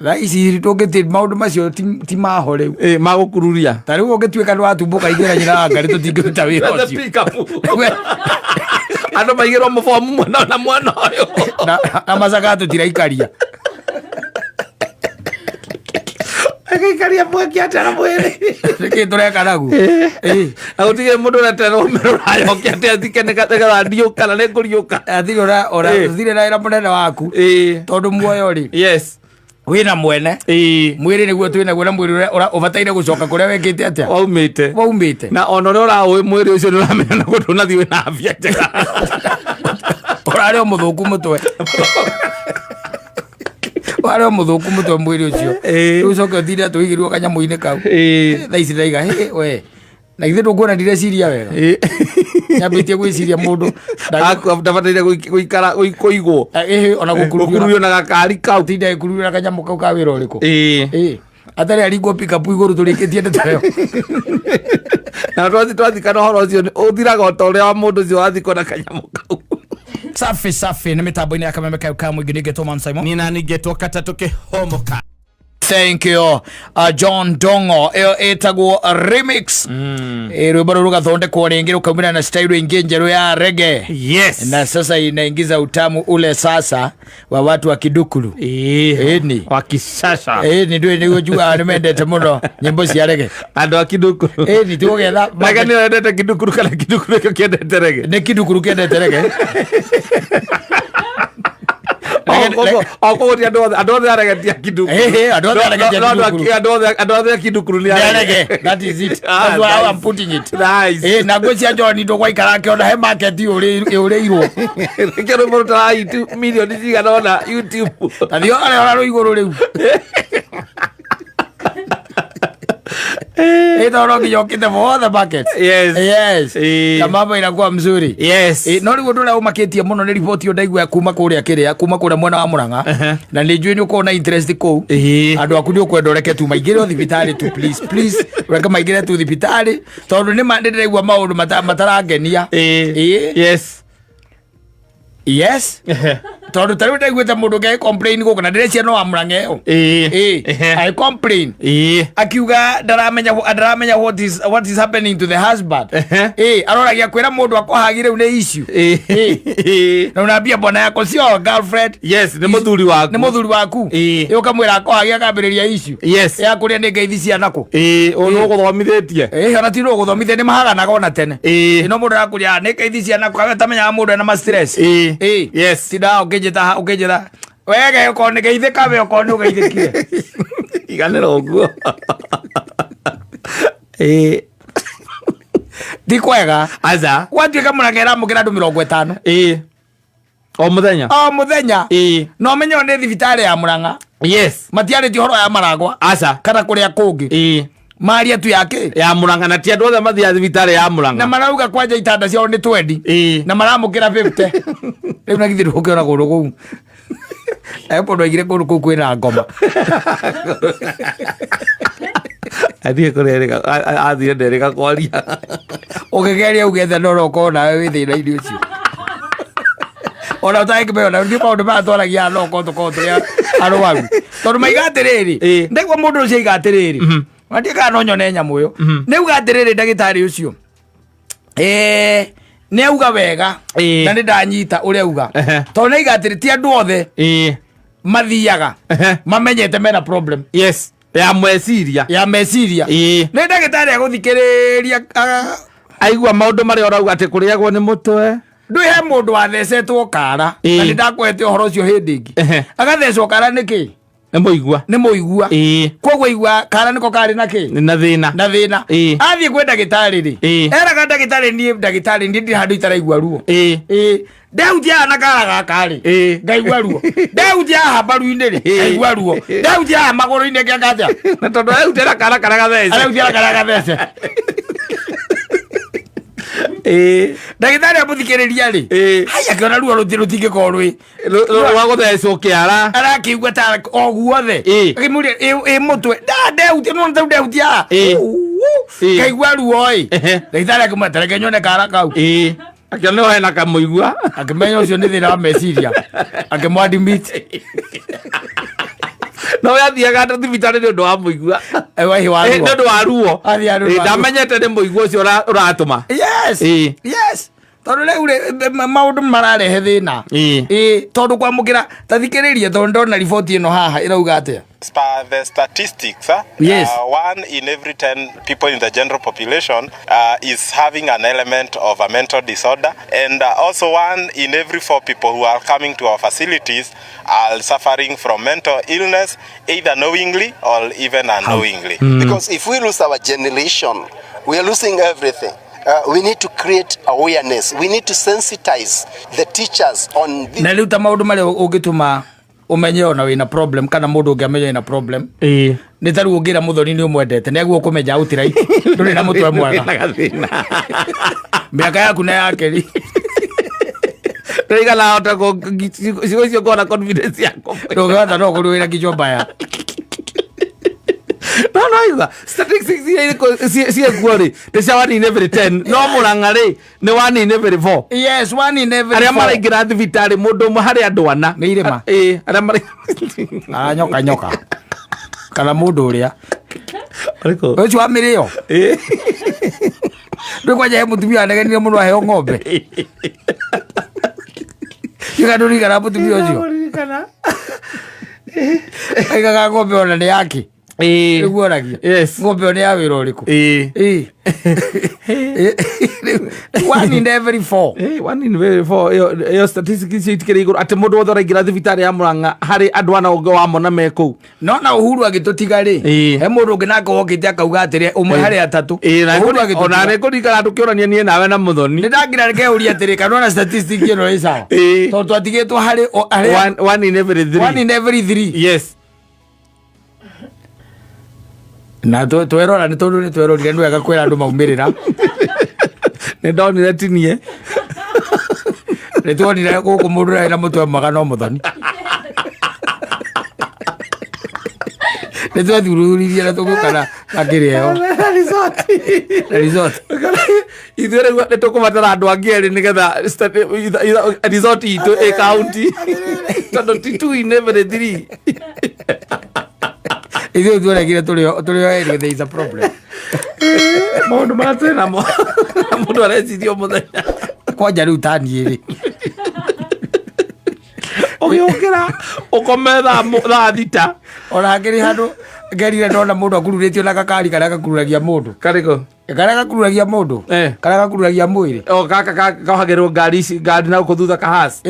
Raisi tokete maundu macio ti maho riu magukururia tariu ungetuika ndu atumbuka igera nyina ngari tutingiruta wira ucio andu maigirwo mufomu mwana na mwana uyu na macaga tutiraikaria akaikaria mwaki atara mwere reke tureka nagu agutige mundu ratero merayo kiate athike ne katega ndio kana ne kuriuka athire ora thire na ira munene waku tondu muoyo ri yes wina mwene mwiri niguo twina guo na mwiri ora ubataire gucoka kuria wekite atia waumite na onore ora we mwiri ucio ni uramenya na gundu na thiwe na afya njega ora rio muthuku mutwe waro muthuku mutwe mwiri ucio ucoke uthire tuigirwo kanyamu-ini kau thaici ndaiga we na ithe ndungona ndireciria wega nyambitie gwiciria mundu ndabataire guikara kuigwo ona gukururio na gakari kau tinda ikururio na kanyamu kau ka wira uriku atari aringwo pick up iguru turikitie ndeto na twathi kana horo ucio uthiraga utoria wa mundu ucio wathiko na kanyamu kau safi ni mitambo-ini ya Kameme Kauka mwingi nigetwo Man Simon nina nigetwo katatuke homoka. Thank you John Dongo etagwo remix rwimbo ruru gathondekwo ringi rukaumira na style ingi njeru ya reggae yes na sasa inaingiza utamu ule sasa wa watu wa kidukuru ni wa kisasa ni ndio nigojua nimendete muno nyimbo cia reggae andu a kidukuru ni tugetha maga ni endete kidukuru kana kidukuru kiendete reggae ni kidukuru kiendete reggae Ako andu aregetia kidukuru andu kidukuru ni arege that is it that's why I'm putting it nice na gwecia John ndo kwa ikara kiona he market ureirwo kero mo ta 2 million cigana ona YouTube adio ara ro iguru riu Ito ngiyokite for the bucket. Yes. Kama inakuwa mzuri. Yes. No rigo ndura umakitie muno ni report yo ndaigwa kuma kuria kiria kuma kuria mwena wa Murang'a. Na ni njui ni uko na interest ko. Andu aku ni ukwenda reke tu maigire thibitari tu please. Reke maigire tu thibitari. Tondu ni mandiraigwa maundu matarangenia. Yes. Tondu tari ndaigwete mundu ngai complain go kana ndirecia no amuranga yo. I complain. Akiuga ndaramenya what is happening to the husband. Aroragia kwira mundu akohagire une issue. Na unambia bwana yako sio girlfriend. Yes, ni muthuri waku. Ni muthuri waku. Ukamwira akohagia akambiriria issue. Yes. Ya kuria ni ngeithi cia nako. Ono guthomithitie. Ona ti no guthomithia ni mahaganaga ona tene. No mundu akuria ni ngeithi cia nako atamenya mundu na stress. Yes. Tida ukejeta wege uko ni geithika we uko ni ugeithikire iganero guo di kwega aza watu kama muragera mukira andu 50 o muthenya no menyo ni thibitari ya Murang'a yes matiari ti horo ya Maragwa aza kana kuria kungi Maria tu yake ya Murang'a na ti andu othe mathia thibitari ya Murang'a na marauga kwanja itanda ciao ni 20 na maramukira 50 riu na githiru ukiona gundu kou epo ndo igire gundu kou kwina ngoma athie kurereka athie ndereka kwaria ukigeria ugethe ndoro kona we thina irio cio ona utaikebe ona ndi paundu ba twaragia no konto ya arwaru tondu maigatiriri ndegwa mundu ucio igatiriri Matika no nyone nyamu yo. Neuga atiriri ndagitari ucio. Neuga wega na ni ndanyita uria uga. To neiga atiri ti andu othe. Mathiaga. Mamenyete mena problem. Yes. Ya meciria. Ni ndagitari aguthikiriria aigua maundu mari orauga ati kuriagwo ni mutwe. Ndwe mundu athecetwo kara na ndakwete uhoro ucio hindi ingi. Agathecwo kara niki? Ni muigua kogwo igua kara niko kari naki na thina athie kwe ndagitari ri eraga ndagitari ndi handu itaraigua ruo ndeutia na kara gakari ngaigua ruo ndeutia habaru-ini ri ngaigua ruo ndeutia maguru-ini ngakaja na tondu eutera kara gathece ndagitari amuthikiriria ri haya kiona ruo rutingikorwo rwi rwa guthecwo kiara arakigua ta oguothe akimuria mutwe ndeutia no ndeutia kaigua ruo ndagitari akimutereke nyone kara kau akiona hena kamuigua akimenya ucio ni thina wa meciria akimwadimit no yathiaga ndu thibitari ni undu wa muigua Ewe wa ruo. ndu wa ruo ndamenyete ni muigua ucio uratuma yes tondu riu maundu mararehe thina tondu kwamukira tathikiririe tondu ndona riboti ino haha irauga atia the statistics, yes. 1 in every 10 people in the general population is having an element of a mental disorder, and also 1 in every 4 people who are coming to our facilities are suffering from mental illness, either knowingly or even unknowingly. Because if we lose our generation, we are losing everything. We need to create awareness. We need to sensitize the teachers on this. Na riu ta maundu mari ungituma umenye ona wina problem kana mundu ungiamenya ina problem ni taru ungira muthoni ni umwendete neguo kumenya utirai nduri na mutwe mwega miaka yaku na yake ri Riga la ota ko sio ko na confidence yako ndogo hata no kuruira kichwa mbaya no statistics si equally the 1 in every 10 no mulangari ni 1 in every 4 yes 1 in every 4 aria maraingira thibitari mundu umwe hari andu ana ni irima aria mari nyoka kana mundu uria ariko ucio wa mirio ndu kwaje he mutumia anegenire muno aheo ng'ombe yikaduri kana mutumia ucio aigaga ng'ombe ona ni yake Iguoragia. Yes. Ng'ombe one ya wira uriku. 1 in every 4. 1 in every 4. Yo statistics itikire iguru ati mundu wothe araingira thibitari ya Murang'a hari andu ana unge wa mona meku. No na Uhuru agitutiga ri. He mundu ungi nako wokite akauga atiri umwe hari atatu. Uhuru agitutiga. Ona ne kurikara andu kiorania nie nawe na muthoni. Ni ndagira reke uri atiri kana na statistics ino ri sawa. To twatigitwo hari 1 in every 3. 1 in every 3. Yes. Na twerora ni tondu ni twerorire ndu agakwira andu maumirira ni ndonire tinie ni tuonire guku mundu na mutwe magano muthoni ni twethururirie na tugukana akireo resort ithure ni tukubatara andu angeri nigetha resort itu county tondu ti 2 in every 3 Idio tuonekire tulio eri there is a problem. Maundu maratwena mo mundu arecirio muthenya kwanja riu tani ri ugiukira ukometha thaa thita ona ngiri handu ngerire ndona mundu akururitio na gakari karia gakururagia mundu kariko karia gakururagia mundu karia gakururagia mwiri gaka kahagirwo ngari na kuthutha kahas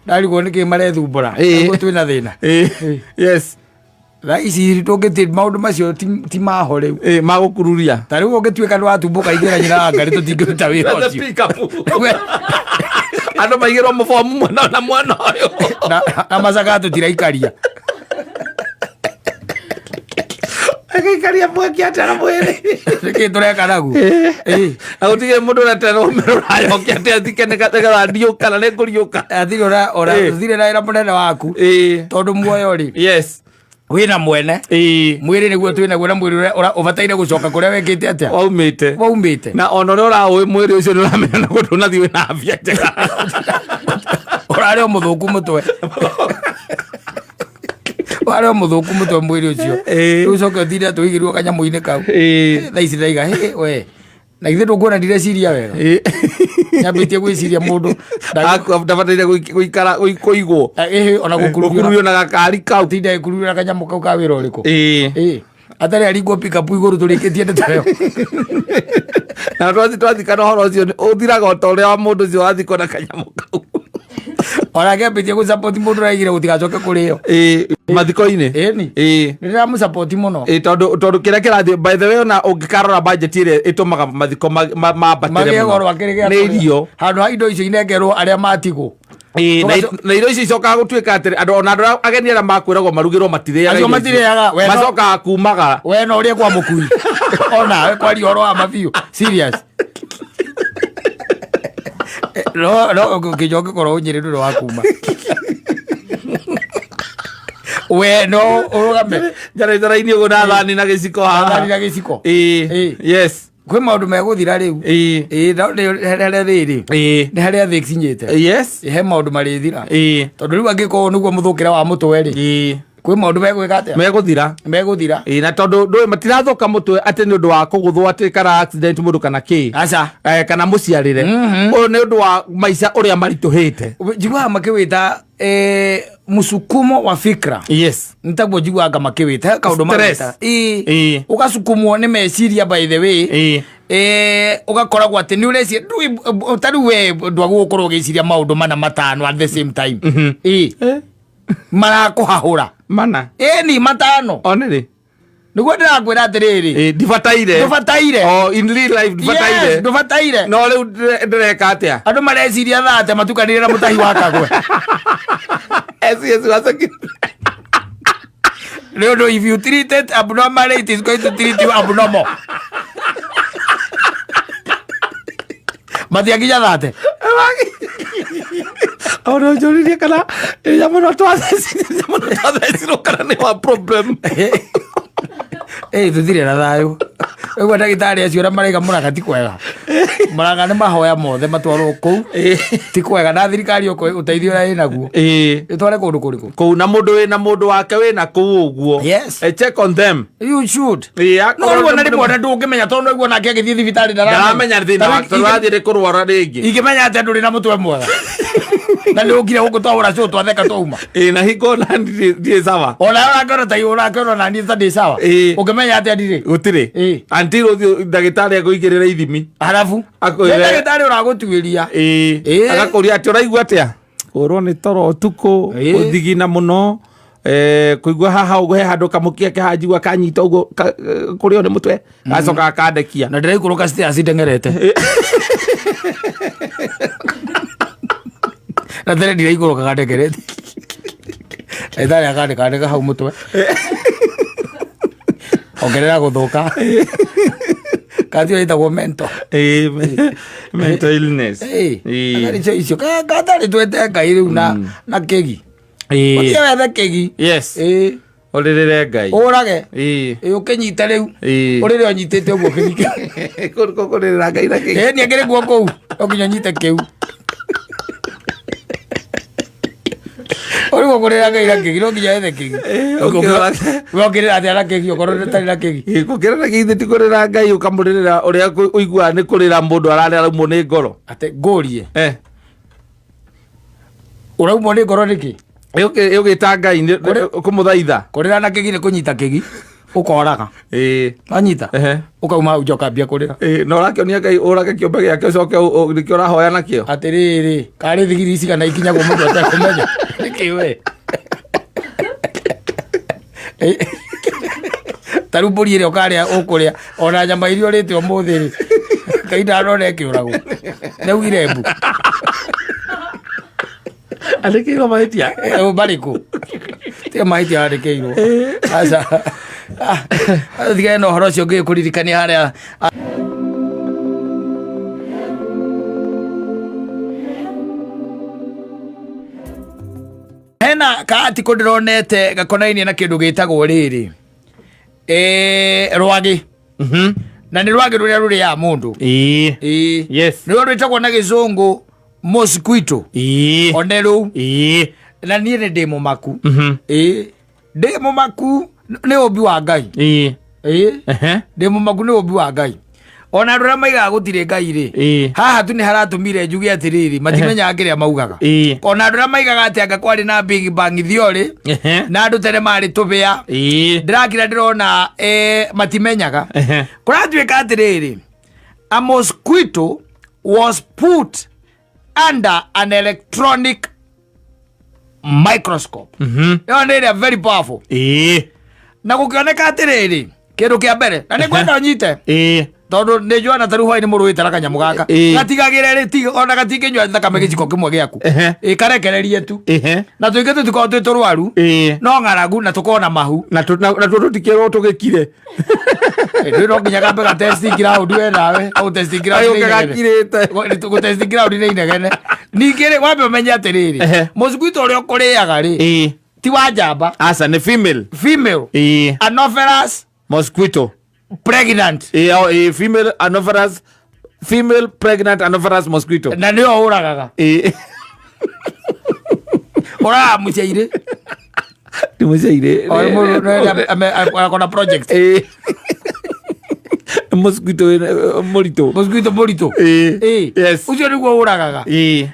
ndarigwo niki marethumbura twina thina yes Raisi tugiti maundu macio ti maho riu magukururia tariu ugituika ndu atumbuka igera nyina ngari tutingiruta wira ucio andu maigirwo mubomu mwana na mwana uyu na macaga tutiraikaria akaikaria mwaki atara mwiri niki tureka nagu agutigire mundu ratera umero rayoke ati athike nikathega ndiuka na nikuriuka athire ora thire na ira munene waku tondu muoyo ri yes wina mwene mwiri niguo twina guo na mwiri ura ubataire gucoka kuria wekite atia waumite na ono ora we mwiri ucio ni uramenya na gundu na thiwe na afya njega urare muthuku mutwe wale muthuku mutwe mwiri ucio ucoke uthire tuigirwo kanyamu-ini kau thaici ndaiga we na ithe ndungona ndireciria wega nyambitie gwiciria mundu ndabataire guikara kuigwo ona gukururio na gakari kau tinda ikururio na kanyamu kau ka wira uriku atari aringwo pick up iguru turikitie ndetayo na twathikana horo ucio uthiraga ta uria wa mundu ucio wathikwo na kanyamu kau ona ngiambitie gusupport mundu raigire gutigacoke kurio mathiko-ini ndiriramu support muno tondu kiria kirathi by the way ona ungikarora budget ire itumaga mathiko mambatire muno ni irio handu ha indo icio inengerwo aria matigwo na irio icio icokaga gutuika atiri andu ona andu ageni aria makwiragwo marugirwo matiriaga macokaga kumaga we no uria kwa mukui ona we kwaria horo wa mabiu serious no kijoke korwo unyiri ndu wa kuma we no urugame njara-ini uguo na thani na giciko haha na giciko yes kwi maundu meguthira riu haria riri ni haria thi cinyite yes he maundu marithira tondu riu angikorwo niguo muthukira wa mutwe ri Kwi maundu megwika atia meguthira na tondu ndui matirathoka mutwe ati ni undu wa kuguthwo ati kana accident mundu kana ki aca kana muciarire uyu ni undu wa maica uria marituhite jigwa makiwita musukumo wa fikra yes ntaguo jiguaga makiwita kaundu marita ugasukumwo ni meciria by the way ugakoragwo ati ni ureci tari we ndwagu ukorwo giciria maundu mana matano at the same time marakuhahura mana ni matano oniri niguo ndirakwira atiriri ndibataire in real life ndibataire no riu ndireka atia andu mareciria thate matukanire na mutahi wa kagwe yes wasaki no if you treat it abnormally it is going to treat you abnormal matiakinya thate ora njoririe kana yamono twathecirwo kana ni wa problem tuthire na thayo egwa ndagitari acio ra maraiga muraga ti kwega maraga ni mahoya mothe matwarwo kou ti kwega na thirikari oko uteithio ra inaguo itware kundu kuriku kou na mundu wake wina kou uguo check on them you should no ruo na rimwe na ndungimenya tondu iguo nake agithie thibitari ndaramenya thina wa turathire kurwara ringi ingimenya ati nduri na mutwe mwega na nä å ngire gå kå twahå cio twatheka twauma na hingo na ndiä sawa ona å ta å na niä ta ndä sawa å ngä menya atä ndirä gå tirä anti rå thiå ndagä tarä agå igä rä ra ithimi arabu ndagä tarä å ragå tuä ria agakå ria atä å raigua atä a å rwo nä toro tukå gå thigina må no kå igua haha å he handå kamå kia kä hanjigua kanyita å guo kå rä o nä må twe gacoka kandekia na ndä raikå rå ka ndengerete na ndä ndiraikå rå kaga ndengerete etharä akandä kandä hau må twe ongerera gå thå ka katio itagwo mental illness icio katharä twete ngai rä u na kä gi othie wethe kä gi å rä rä re ngai å rage å kä nyite rä u å rä rä o nyitä te å guo kä rike kå rä rä ra ngai na kä gi nä angä rä guo kå u å nginya nyite kä u Ori gukore anga ira kegi no nginya ethe kegi. Wokirira atia na kegi okorwo ndetari na kegi. Gukirira kegi ti kurira ngai ukamurira uria uigua ni kurira mundu ararira umo ni ngoro. Ate ngorie. Uraumwo ni ngoro niki? Yugita ngai ni kumuthaitha. Kurira na kegi ni kunyita kegi. Ukoraga. Anyita. Ukauma ujoka kurira. No rakionia ngai urage kiombe giake coke nikio rahoya nakio. Atiriri, kari thigiri ici kana ikinyagwo mundu atakumenya. Niki we. Tarumburi ire okaria ukuria ona nyama irio rite umuthi ri. Kaida arone kiurago. Neu irembu. Alekiro maitia. Bariku. Te maitia alekiro. Asa. Thiga no horo cio ngikuririkania haria hena kaati kundironete gakonainie na kindu gitagwo riri rwagi na ni rwagi ruria ruri ya mundu yes ni rwitagwo na gicungu mosquito oneru na nie ni ndi mumaku ndi mumaku ni obi wa ngai ndi mumaku ni obi wa ngai ona rura maiga gutire ngai ri haha tu ni haratumire njuge atiriri matimenya ngiria maugaga ona rura maiga ati anga kwari na big bang thiori na andu tere mari tubia ndirakira ndirona matimenyaga kuratuika atiriri a mosquito was put under an electronic microscope yo very powerful na gukioneka atiriri kindu kia mbere na ni kwenda nyite tondu ni jwana taru hwaini muruite na kanyamu gaka gatigagire ri ti ona gatinginywa thakame giciko kimwe giaku karekererie tu na tuinge tutiko turwaru no ngaragu na tukona mahu na tutikirwo tugikire no nginya gambe ga testing ground we nawe au testing ground ayo gakirite go testing ground ni inegene ningire wambe umenye atiriri mosquito uria ukuriaga ri ti wa njamba asa ni female Anopheles mosquito pregnant female Anopheles female pregnant Anopheles mosquito na nio uragaga ora muciire Ndimucaire. Akona project. Mosquito morito. Yes. Ucio niguo uragaga.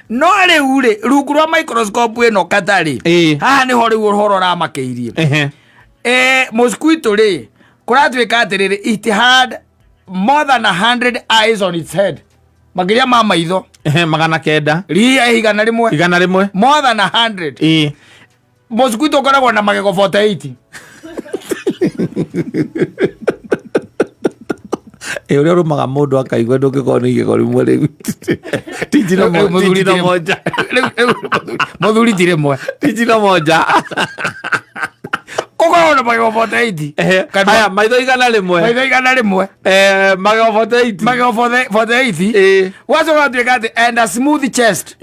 No riu ri rungu rwa microscope ino katari. Haha ni ho riu horo ramakeirie. Mosquito ri kuratwika atiriri it had more than 100 eyes on its head. Magiria mama itho. Magana kenda. Ria igana rimwe. More than 100. Mosquito koragwo na magego 48. Uria rumaga mundu akaigua ndungikoo ni igego rimwe riu. Tijino moja. Muthuri ti rimwe. Tijino moja. Ukoragwo na magego 48. Haya, maitho igana rimwe. Magego 48. Magego 48. Wacoka tuika ati and a smooth chest.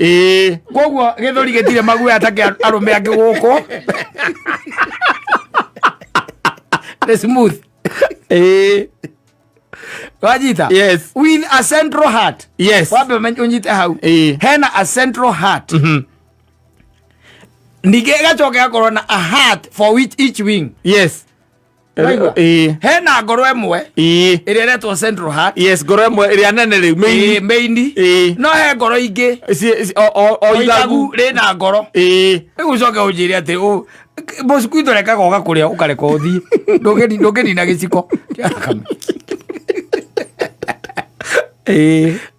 Koguo githuri gitire maguo atake arume angi guko. The smooth. Wajita? Yes. With a central heart. Yes. Wabe unjite hau. Hena a central heart. Nige gachoke akorwo na a heart for which each wing. Yes. Hena ngoro emwe. Iria retwo central heart. Yes, ngoro emwe iria nene riu main. No he ngoro ingi. O ithagu rina ngoro. Igucoke unjire ati mosquito reka goga kuria ukareka uthii. Ndugeni na giciko.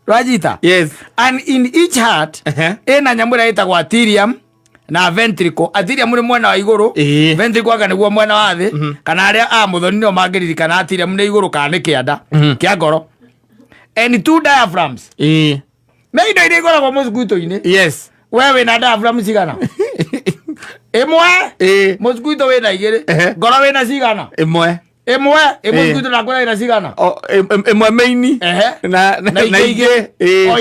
Rajita? Yes. And in each heart, ena nyamura itagwo atrium na ventricle. Atrium ni mwena wa iguru, ventricle aga niguo mwena wa thi, kana aria a muthoni no mangiriri kana atrium ni iguru kana ni kianda kia ngoro. And two diaphragms. Na indo ire igoragwo mosquito-ini. Yes. Wewe na diaphragm cigana? Imwe? Mosquito wina igiri. Ngoro wina cigana? Imwe. Mosquito na ngoro wina cigana? Imwe maini. Na igiri. O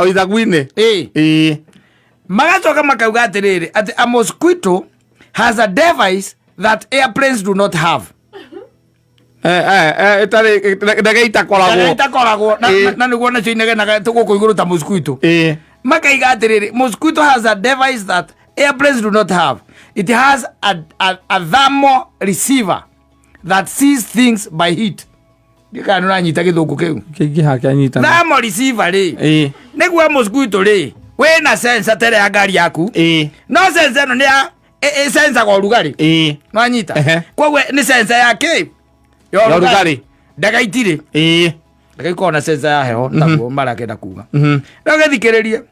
ithagu-ini. Magacoka makauga atiriri ati a mosquito has a device that airplanes do not have. Ndege itakoragwo na niguo nacio inegenaga guku iguru ta mosquito. Makaiga atiriri mosquito has a device that airplanes do not have. It has a thermal receiver that sees things by heat. Dika nuna nyita githungu kiu. Kingi hake anyita. Thermal receiver ri. Niguo mosquito ri. We na sensor tere ya gari yaku. No sensor no ni ya sensor go rugari. No anyita. Kwa ni sensor yake. Yo rugari. Daga itire. Daga ikona sensor ya heho naguo marakenda kuga. Daga thikiririe.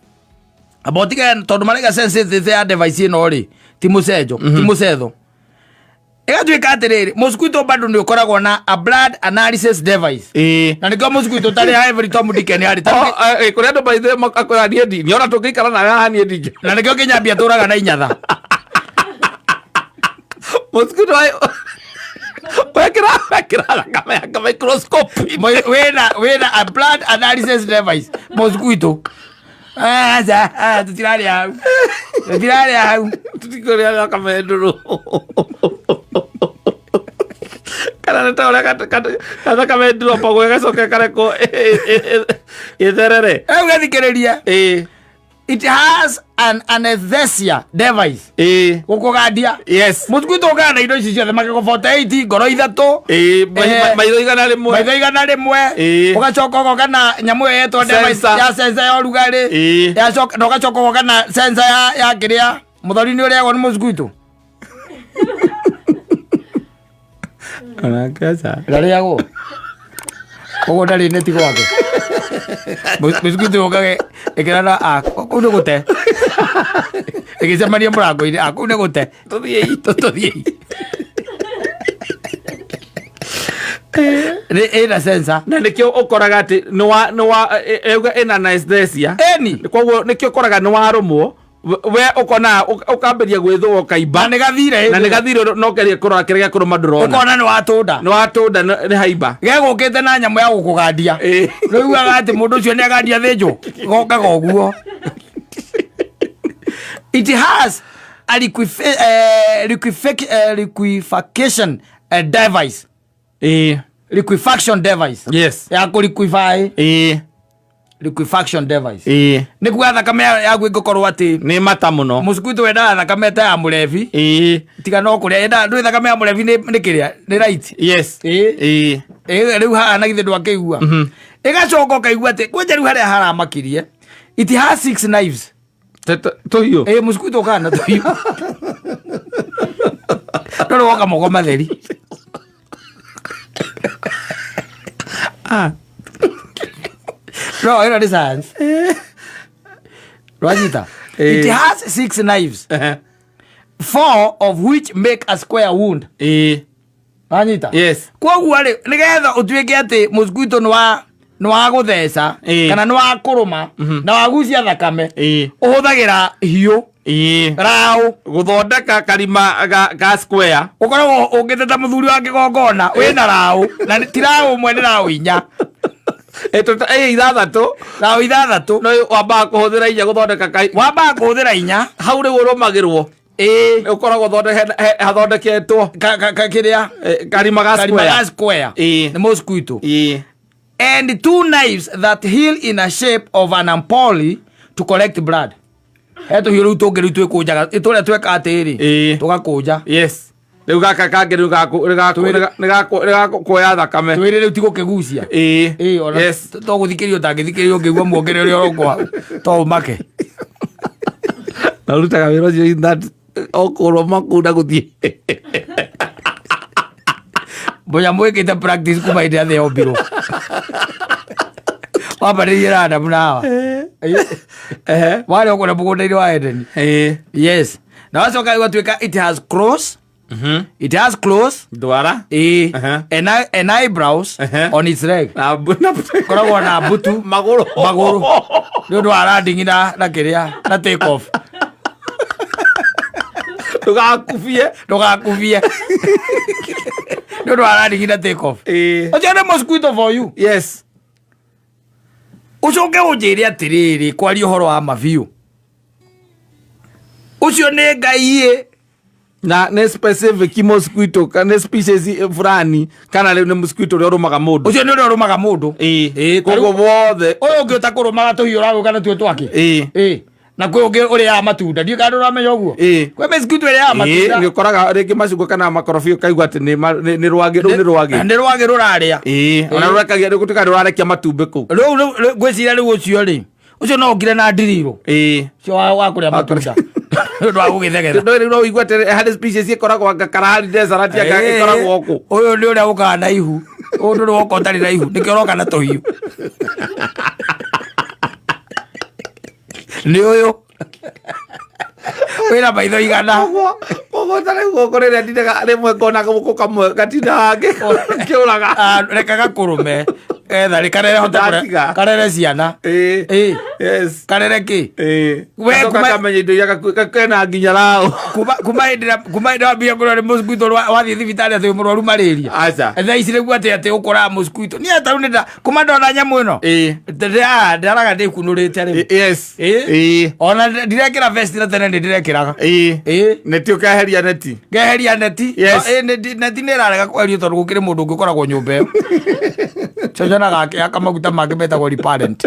Abotiga tondu marega sensor ya device ino ri. Timusetho. Egatuika atiriri mosquito bado ni ukoragwo na a blood analysis device. Na niko mosquito tari ha every time dikeni hari. Kuria ndo baithe makakora ni ni ona tukikara na haha ni ndike. Na niko kinyambia turaga na inyatha. Mosquito ayo. Wekira kama microscope. Wena a blood analysis device. Mosquito. Tutirari hau. Tutikoria kama enduru. Kana neta ora kata kama enduru pa gwega soke kareko. Itherere. Ugathikiriria. It has an anesthesia device. Gukugadia. Yes. Mosquito gana indo ici ciothe magego 48 ngoro ithatu. Maitho igana rimwe. Ugacoka gokana nyamu yetwo device ya sensor ya rugari. Yacoka ugacoka gokana sensor ya kiria muthori ni uria ni mosquito. Ana kasa. Ndaria go. Kogo ndari neti gwake. Mosquito ogage ekirana kuno gute. Ekicemania murango-ini kuno gute. Tuthiei. Ina sensor. Na nikio ukoraga ati euga ina anesthesia. Koguo nikio ukoraga ni warumwo. We ukona ukamberia gwithwo kaimba na negathire no keria kurora kirega kuruma ndurona ukona ni watunda ni haimba gegukite na nyamu ya gukugandia riu agati mundu ucio ni agandia thinjo goka goguo. It has a liquefaction device. Liquefaction device. Yes. Ya ku liquefy. liquefaction device ni kuga thakame yaku igukorwo ati ni mata muno musikuito wenda thakame ta ya murevi tiga no kuria enda ndui thakame ya murevi ni kiria ni right yes riu ha na githe ndwakigua igacoka kaigua ati kwenja riu haria haramakirie it has 6 knives to hiyo musikuito kana to hiyo no woka moko matheri no ino ni science Rajita it has 6 knives 4 of which make a square wound Rajita yes koguo ri nigetha utuike ati musikuito no agutheca kana no akuruma na wagucia thakame uhuthagira hiu rao guthondeka karima ga square ukoragwo ungiteta muthuri wa kigongona wina rao na ti rao mwe ni rao inya ithathatu no wamba kuhuthira inya guthondeka wamba kuhuthira inya hau ri urumagirwo ukoragwo hathondeketwo kiria karima ga square ni mosquito and 2 knives that heal in a shape of an ampoule to collect blood heto hiyo rutonge twikujaga ituria tweka atiri tugakuja yes riu gaka kange riu gako kuoya thakame twiri riu tigo kigucia yes to guthikirio tangithikirio ngigua muongere uri orokwa to make na rutaga wiro cio in that okorwo makunda guthie boya mwekete practice kuma ide athe obiro wabaririe rada munawa wale okona mugunda-ini wa Edeni yes na wacoka igatuika it has claws it has claws dwara and eyebrows on its leg koragwo na butu maguru ni undu wa landing na kiria na take off ndugakufie ni undu wa landing na take off ojo ni mosquito for you yes ucoke unjire atiriri kwaria uhoro wa mabiu ucio ni ngai na ne specific mosquito kana species fulani kana le mosquito ro rumaga mundu ucio ni ro rumaga mundu kogo wothe uyu ungi utakurumaga tuhiu ragu kana tue twaki na kwe ungi uri ya matunda ndio kandu ramenya uguo kwe mosquito iri ya matunda ni koraga ringi macungo kana makorofio kaigua ati ni rwagi ruraria ona rurekagia ni gutuka rurarekia matumbe ku riu gwiciria riu ucio ri ucio no ngire na ndiriro cio wa kuria matunda ndo agugithegera ndo igua ati had species ikoragwo karahari desert ya ikoragwo ku uyu ni uria ukaga na ihu undu ri woko tari na ihu nikio roka na tohiu ni uyu wira maitho igana ogotare guoko riria ndindaga rimwe ngona guoko kamwe gatindange kiuraga reka gakurume etha rikarere hota karere ciana yes karere ki we kamenya indo ya kena nginya rao kuma ida bia ngoro mosquito wathi thibitari ati murwaru malaria acha etha icire guate ati ukora mosquito ni ata unida kuma ndona nyamu ino ndaraga ndikunurite ri yes ona ndirekira vest na tene ndirekiraga neti ukaheria neti ngeheria neti neti ni rarega kwerio tondu gukire mundu ungikoragwo nyumba iyo chojana gake akamaguta make betagwo reparent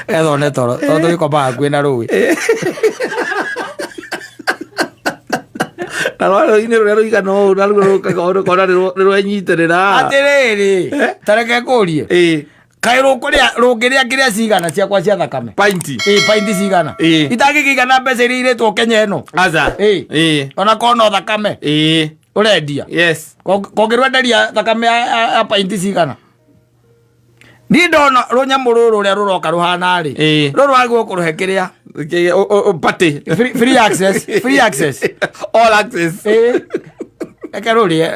etho ne toro tondu gikomaga kwina rui na rwaro-ini ruria ruigana ũũ naruo rukona nirwenyitirira atiriri tareke kurie kai rungiria kiria cigana ciakwa cia thakame painti painti cigana itangikigana mbeca iria iretwo Kenya ino aza ona kono thakame urendia yes kongirwenderia thakame ya painti cigana ni ndona runyamu ruru ruria ruroka ruhana ri ruru agwo kuruhe kiria party free access all access eka rurie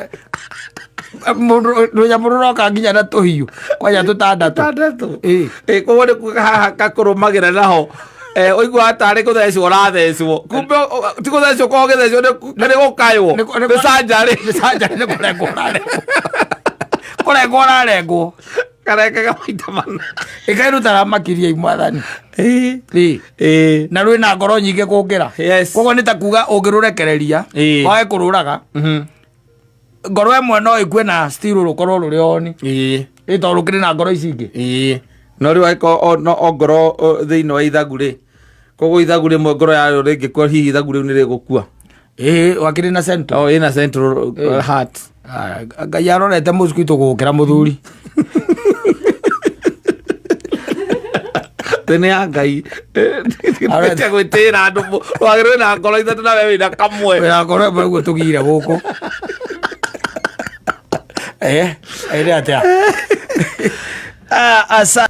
runyamu ruroka nginya na tuhiu kwanya tutandatu koguo ni gakurumagira naho oigua atari guthecwo rathecwo kumbe ti guthecwo ko githecwo ni gukaywo ni sanjari ni kurengwo rarengwo karekaga maita mana ikairutara makiria imwathani na rwi na ngoro nyingi kungira koguo ni ta kuga ungirurekereria wage kururaga ngoro imwe no ikue na still rukorwo ruri oni tondu kiri na ngoro ici ingi no riu aiko no ongoro thiini wa ithagu ri koguo ithagu rimwe ngoro yayo ringikua hihi ithagu riu nirigukua wakiri na central ina central heart ngai arorete mosquito gukira muthuri tene ya ngai arete gwitira andu wagirwe na ngoro ithatu na wewe na kamwe na ngoro guo tugire guku ere atia asa